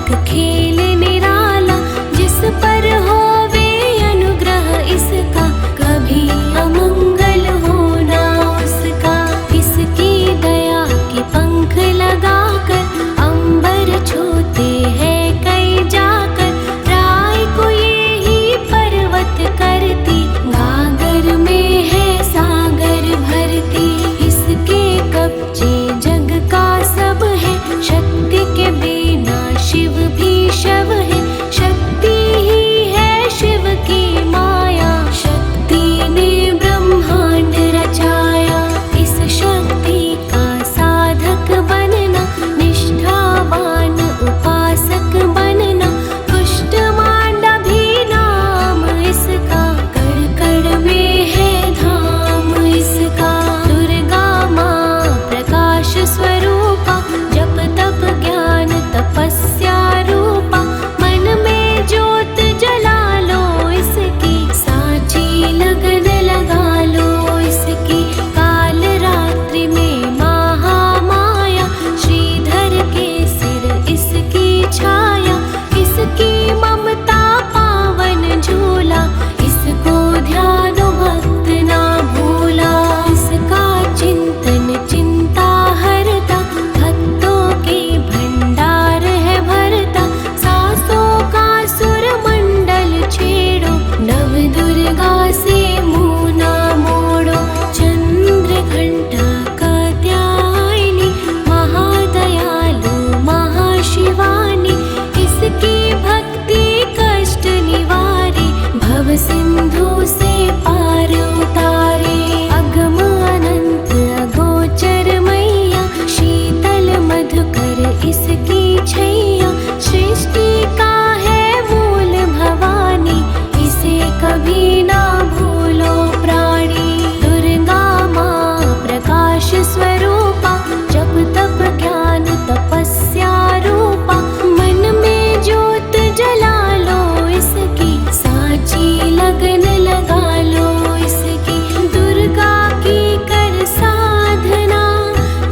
अद्भुत खेल निराला, जिस पर होवे अनुग्रह इसका, कभी अमंगल होना उसका। इसकी दया के पंख लगाकर अंबर छूते हैं कई जाकर, राय को ये ही पर्वत करती, गागर में है सागर भरती। इसके कब्जे जग का सब है, शक्ति के बिना शिव भी शव है। शक्ति ही है शिव की माया, शक्ति ने ब्रह्मांड रचाया। इस शक्ति का साधक बनना, निष्ठावान उपासक बनना, कुष्ठ मांडा भी नाम इसका, कण कण में है धाम इसका। दुर्गा माँ प्रकाश स्वरूपा, जप तप ज्ञान तपस्या रूपा, मन में ज्योत जला लो इसकी, साची लगन लगा लो इसकी। काल रात्रि में महामाया, श्रीधर के सिर इसकी छाया। इसकी ममता पावन झूला, इसको ध्यान भक्त ना भूला। इसका चिंतन चिंता हरता, भक्तों के भंडार है भरता। सासों का सुर मंडल छेड़ो, नव दुर्गा से मुँह ना मोड़ो। चंद्र घंटा कात्यायनी, महादयालु महाशिवानी, इसकी भक्ति कष्ट निवारे, भव सिंधु से पार उतारे। अगम अनंत अगोचर मैया, शीतल मधुकर इसकी छैया। सृष्टि का है मूल भवानी, इसे कभी ना भूलो प्राणी। दुर्गा माँ प्रकाश स्वरूपा, जप तप ज्ञान तपस्या रूपा, मन में ज्योत जला लो इसकी, साची लगन लगा लो इसकी। दुर्गा की कर साधना,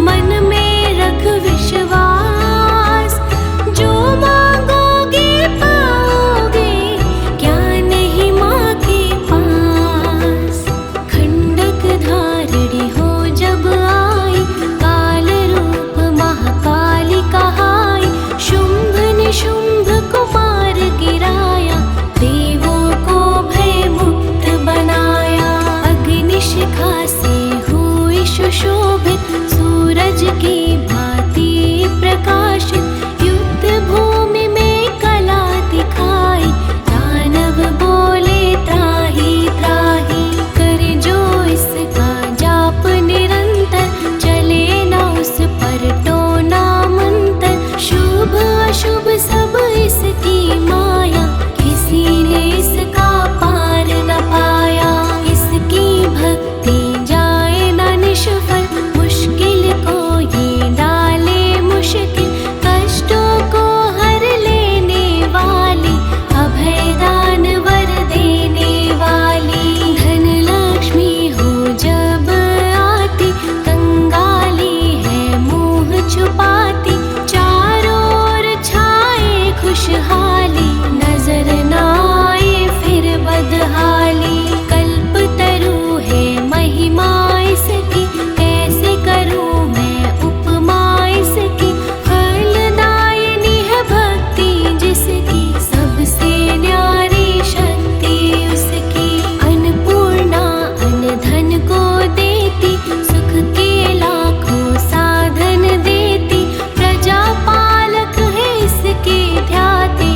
मन में रख विश्वास, जो मांगोगे पाओगे, क्या नहीं माँ के पास। खंडक धारिणी हो जब आई, काल रूप महाकाली कहाई। शुंभ निशुंभ को मार गिराया, देवों को भय मुक्त बनाया। अग्निशिखा से हुई सुशोभित, सूरज की भांति प्रकाशित। युद्ध भूमि में कला दिखाई, दानव बोले त्राहि त्राहि। कर जो इसका जाप निरंतर, चले ना उस पर टोना मंतर। शुभ अशुभ सब इसकी माया, किसी ने इसका पार न पाया। इसकी भक्ति जाए ना निष्फल, मुश्किल को ये डाले मुश्किल। कष्टों को हर लेने वाली, अभय दान वर देने वाली। धन लक्ष्मी हो जब आती, कंगाली है मुँह छुपाती। चारों ओर छाए खुशहाली, नजर ना आए फिर बदहाली। कल्पतरु है महिमा इसकी, कैसे करूँ मैं उपमा इसकी। फलदायिनी है भक्ति जिसकी, सबसे न्यारी शक्ति उसकी। अन्नपूर्णा अन्न धन को देती, सुख के लाखों साधन देती। प्रजा पालक है इसके ध्याते,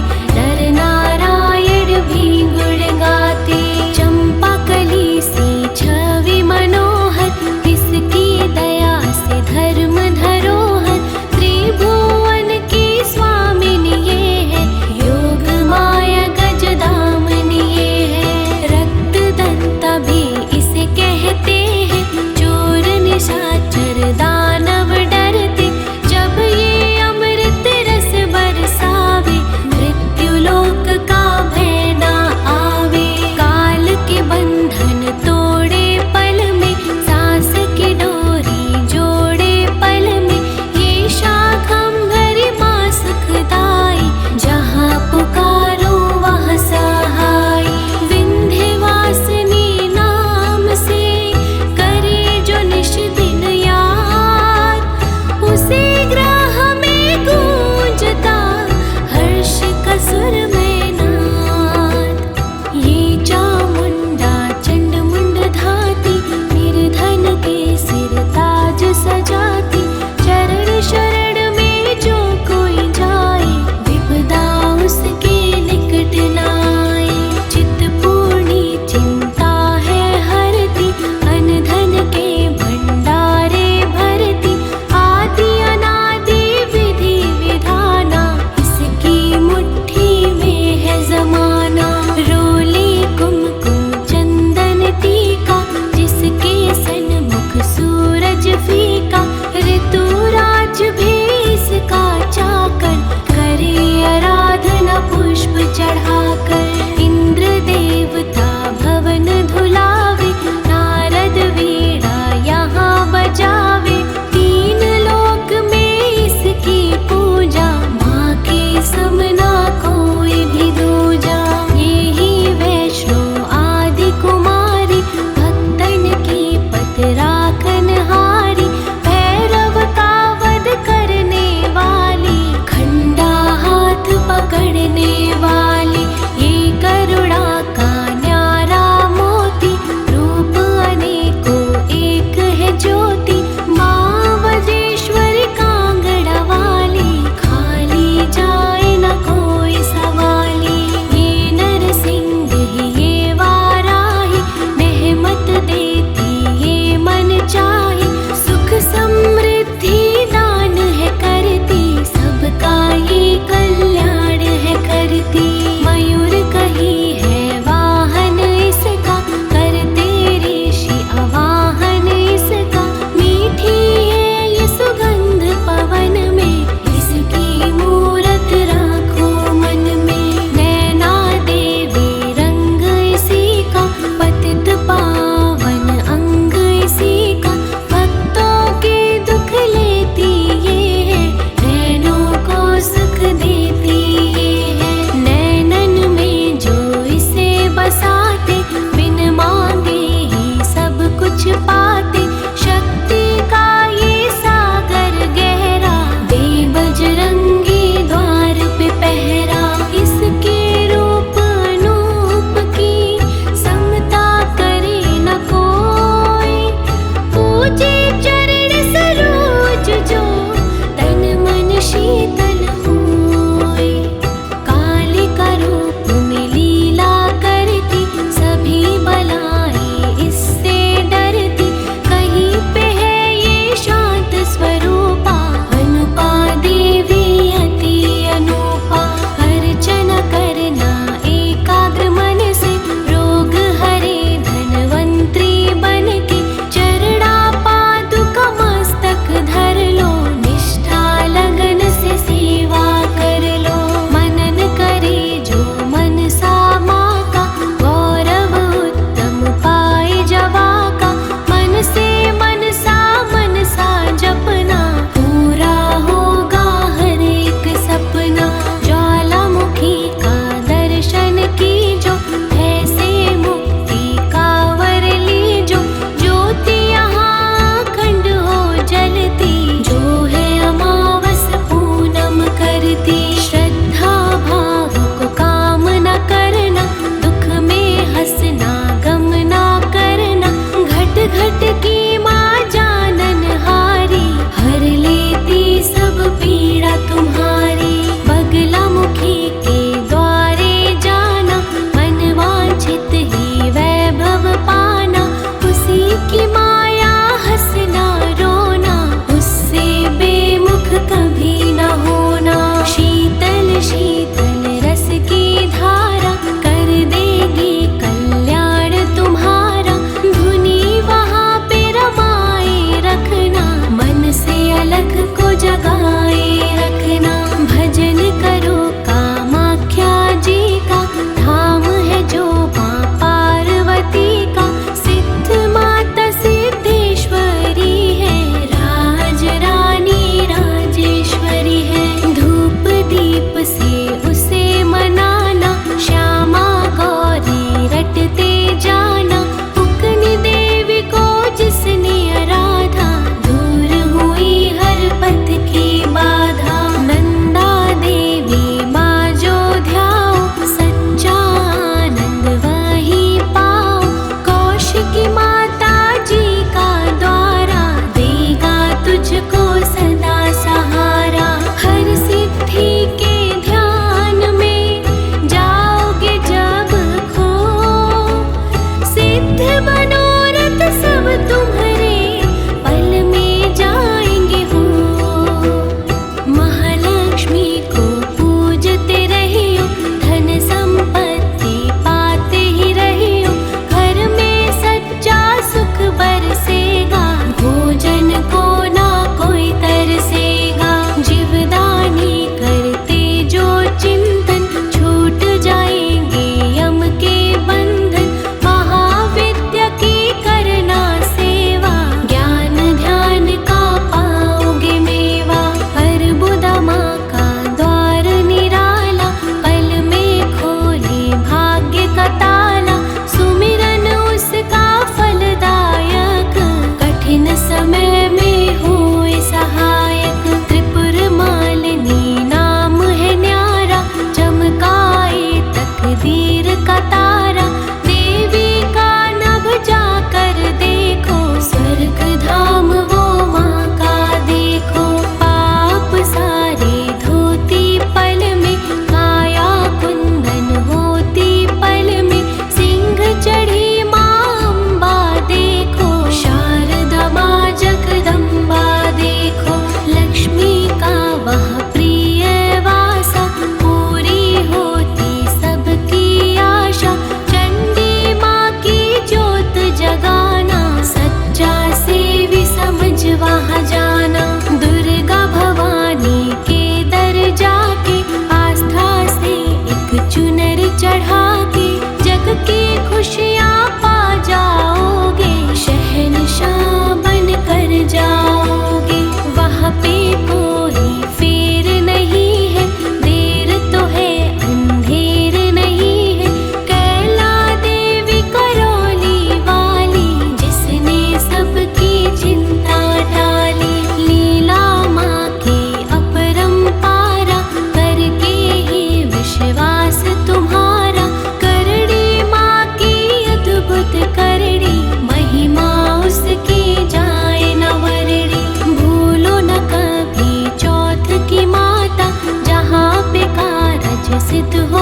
सिद्ध हो